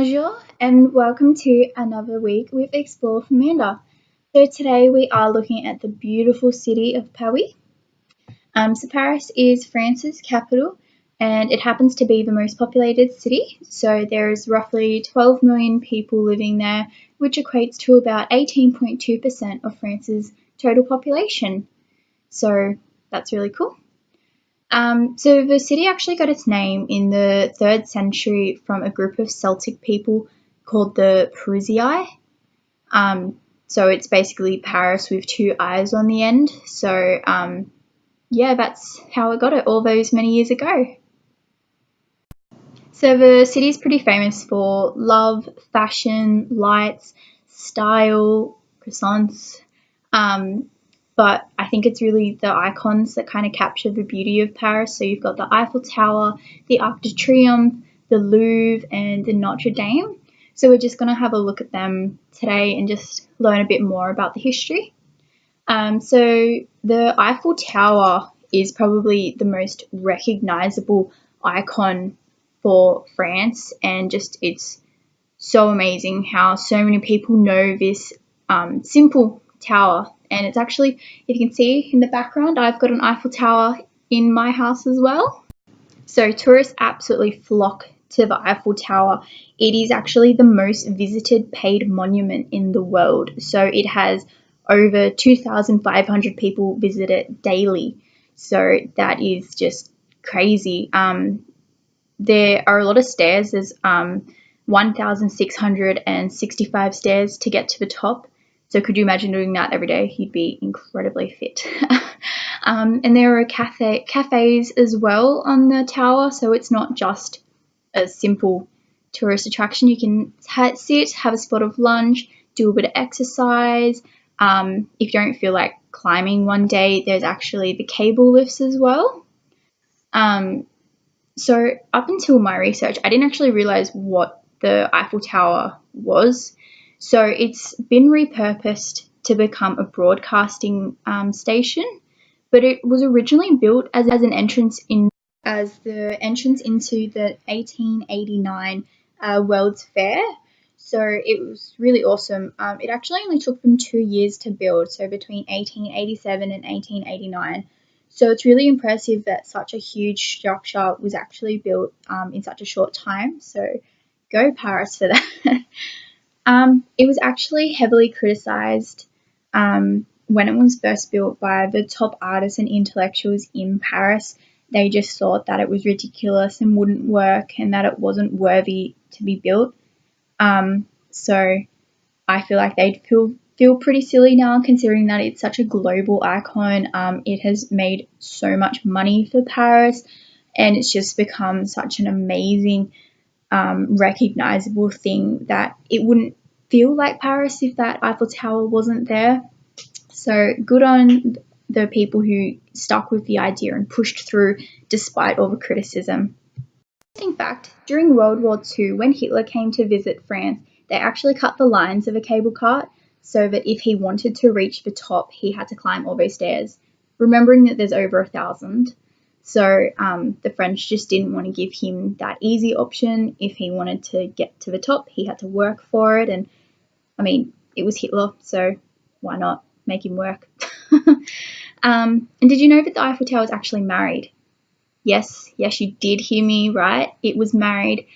Bonjour and welcome to another week with Explore from Amanda. So today we are looking at the beautiful city of Paris. So Paris is France's capital and it happens to be the most populated city. So there's roughly 12 million people living there, which equates to about 18.2% of France's total population. So that's really cool. So the city actually got its name in the 3rd century from a group of Celtic people called the Parisii. So it's basically Paris with two eyes on the end. So yeah, that's how it got it all those many years ago. So the city is pretty famous for love, fashion, lights, style, croissants. But I think it's really the icons that kind of capture the beauty of Paris. So you've got the Eiffel Tower, the Arc de Triomphe, the Louvre, and the Notre Dame. So we're just going to have a look at them today and just learn a bit more about the history. So the Eiffel Tower is probably the most recognizable icon for France, and just it's so amazing how so many people know this simple tower. And it's actually, if you can see in the background, I've got an Eiffel Tower in my house as well. So tourists absolutely flock to the Eiffel Tower. It is actually the most visited paid monument in the world. So it has over 2,500 people visit it daily. So that is just crazy. There are a lot of stairs. There's 1,665 stairs to get to the top. So could you imagine doing that every day? You'd be incredibly fit. And there are cafes as well on the tower, so it's not just a simple tourist attraction. You can sit, have a spot of lunch, do a bit of exercise. If you don't feel like climbing one day, there's actually the cable lifts as well. So up until my research, I didn't actually realize what the Eiffel Tower was. So it's been repurposed to become a broadcasting station, but it was originally built as the entrance into the 1889 World's Fair. So it was really awesome. It actually only took them 2 years to build, so between 1887 and 1889. So it's really impressive that such a huge structure was actually built in such a short time. So go Paris for that. It was actually heavily criticised when it was first built by the top artists and intellectuals in Paris. They just thought that it was ridiculous and wouldn't work and that it wasn't worthy to be built. So I feel like they'd feel pretty silly now, considering that it's such a global icon. It has made so much money for Paris, and it's just become such an amazing, recognizable thing that it wouldn't feel like Paris if that Eiffel Tower wasn't there. So good on the people who stuck with the idea and pushed through despite all the criticism. In fact, during World War II, when Hitler came to visit France, they actually cut the lines of a cable cart so that if he wanted to reach the top, he had to climb all those stairs, remembering that there's over 1,000. So the French just didn't want to give him that easy option. If he wanted to get to the top, he had to work for it. And I mean, it was Hitler, so why not make him work? And did you know that the Eiffel Tower is actually married? Yes, you did hear me right. It was married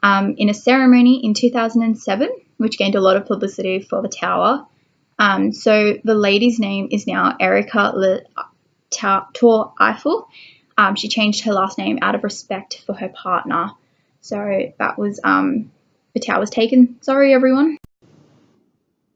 in a ceremony in 2007, which gained a lot of publicity for the tower. So the lady's name is now Erika Le Tour Eiffel. She changed her last name out of respect for her partner. So that was, the tower was taken. Sorry, everyone.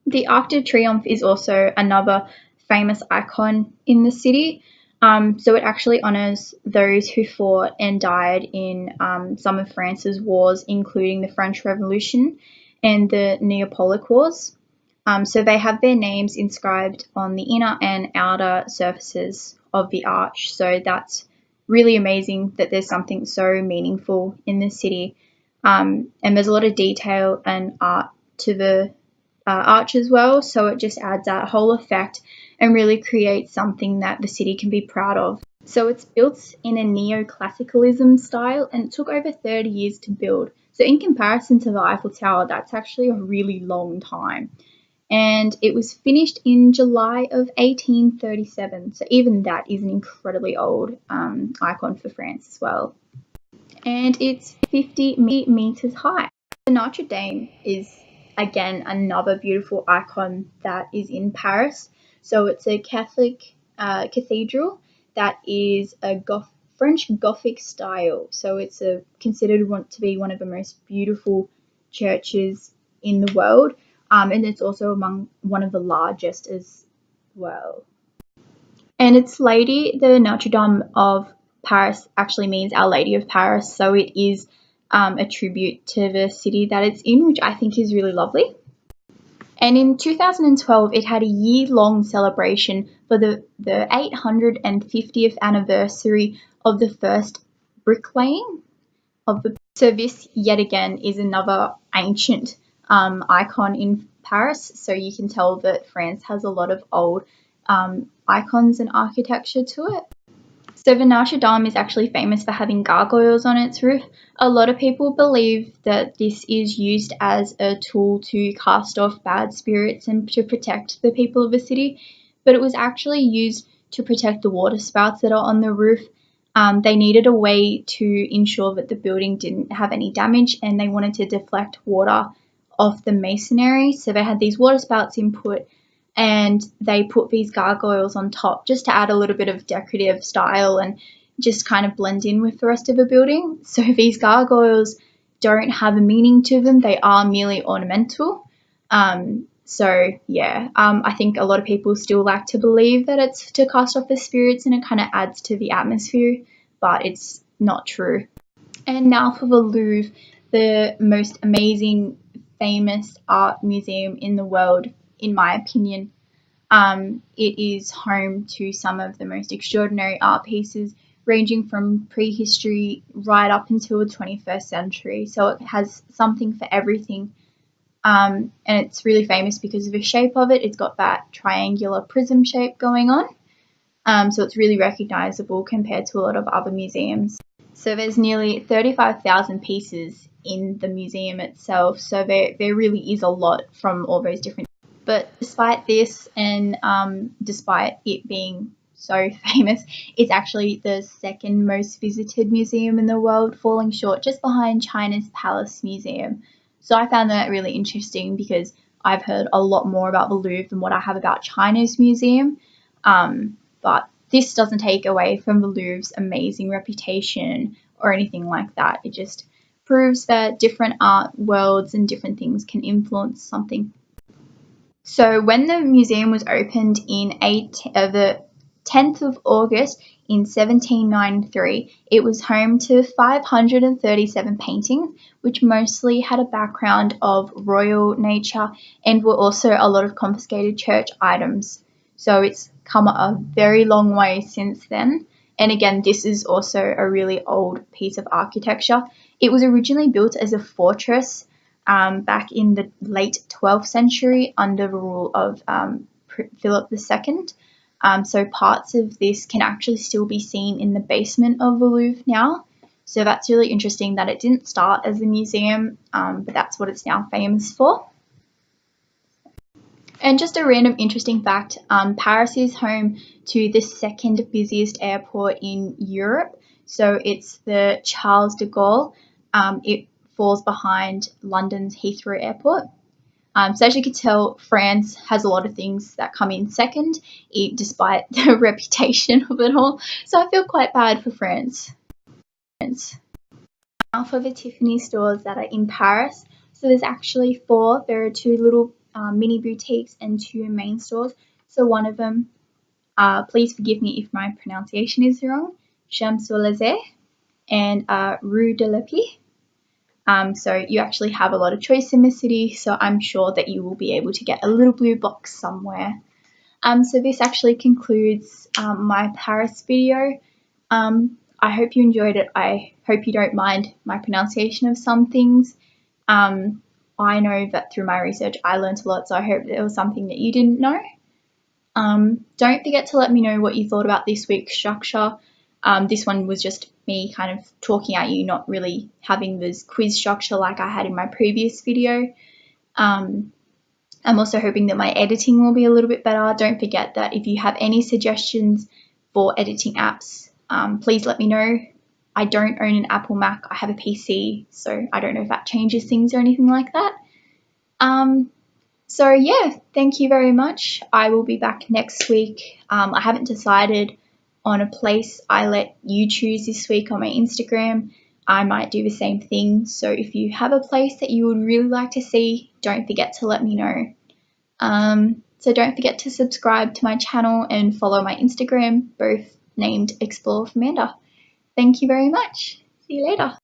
The Arc de Triomphe is also another famous icon in the city. So it actually honours those who fought and died in some of France's wars, including the French Revolution and the Neapolitan Wars. So they have their names inscribed on the inner and outer surfaces of the arch. So that's really amazing that there's something so meaningful in the city. And there's a lot of detail and art to the arch as well. So it just adds that whole effect and really creates something that the city can be proud of. So it's built in a neoclassicalism style and it took over 30 years to build. So in comparison to the Eiffel Tower, that's actually a really long time. And it was finished in July of 1837. So even that is an incredibly old icon for France as well. And it's 50 meters high. The Notre Dame is again another beautiful icon that is in Paris. So it's a Catholic cathedral that is a French Gothic style. So it's considered to be one of the most beautiful churches in the world, and it's also among one of the largest as well. And the Notre Dame of Paris actually means Our Lady of Paris, so it is a tribute to the city that it's in, which I think is really lovely. And in 2012, it had a year-long celebration for the 850th anniversary of the first bricklaying of the. So this, yet again, is another ancient icon in Paris. So you can tell that France has a lot of old icons and architecture to it. So the Notre Dame is actually famous for having gargoyles on its roof. A lot of people believe that this is used as a tool to cast off bad spirits and to protect the people of the city, but it was actually used to protect the water spouts that are on the roof. They needed a way to ensure that the building didn't have any damage, and they wanted to deflect water off the masonry. So they had these water spouts input, and they put these gargoyles on top just to add a little bit of decorative style and just kind of blend in with the rest of the building. So these gargoyles don't have a meaning to them, they are merely ornamental. I think a lot of people still like to believe that it's to cast off the spirits and it kind of adds to the atmosphere, but it's not true. And now for the Louvre, the most amazing, famous art museum in the world, in my opinion. It is home to some of the most extraordinary art pieces, ranging from prehistory right up until the 21st century. So it has something for everything. And it's really famous because of the shape of it. It's got that triangular prism shape going on. So it's really recognizable compared to a lot of other museums. So there's nearly 35,000 pieces in the museum itself. So there really is a lot from all those different. But despite this, and despite it being so famous, it's actually the second most visited museum in the world, falling short just behind China's Palace Museum. So I found that really interesting because I've heard a lot more about the Louvre than what I have about China's museum. But this doesn't take away from the Louvre's amazing reputation or anything like that. It just proves that different art worlds and different things can influence something. So when the museum was opened in the 10th of August in 1793, it was home to 537 paintings, which mostly had a background of royal nature and were also a lot of confiscated church items. So it's come a very long way since then. And again, this is also a really old piece of architecture. It was originally built as a fortress back in the late 12th century under the rule of Philip II. So parts of this can actually still be seen in the basement of the Louvre now. So that's really interesting that it didn't start as a museum, but that's what it's now famous for. And just a random interesting fact, Paris is home to the second busiest airport in Europe. So it's the Charles de Gaulle. It falls behind London's Heathrow Airport. So as you can tell, France has a lot of things that come in second, despite the reputation of it all. So I feel quite bad for France. Now for the Tiffany stores that are in Paris. So there's actually 4. There are 2 little mini boutiques and 2 main stores. So one of them, please forgive me if my pronunciation is wrong, Champs-Élysées and Rue de la Paix. So you actually have a lot of choice in the city, so I'm sure that you will be able to get a little blue box somewhere. So this actually concludes my Paris video. I hope you enjoyed it. I hope you don't mind my pronunciation of some things. I know that through my research I learned a lot, so I hope there was something that you didn't know. Don't forget to let me know what you thought about this week's structure. This one was just me kind of talking at you, not really having this quiz structure like I had in my previous video. I'm also hoping that my editing will be a little bit better. Don't forget that if you have any suggestions for editing apps, please let me know. I don't own an Apple Mac. I have a PC, so I don't know if that changes things or anything like that. So yeah, thank you very much. I will be back next week. I haven't decided on a place I let you choose this week on my Instagram. I might do the same thing. So if you have a place that you would really like to see, don't forget to let me know. So don't forget to subscribe to my channel and follow my Instagram, both named Explore with Amanda. Thank you very much. See you later.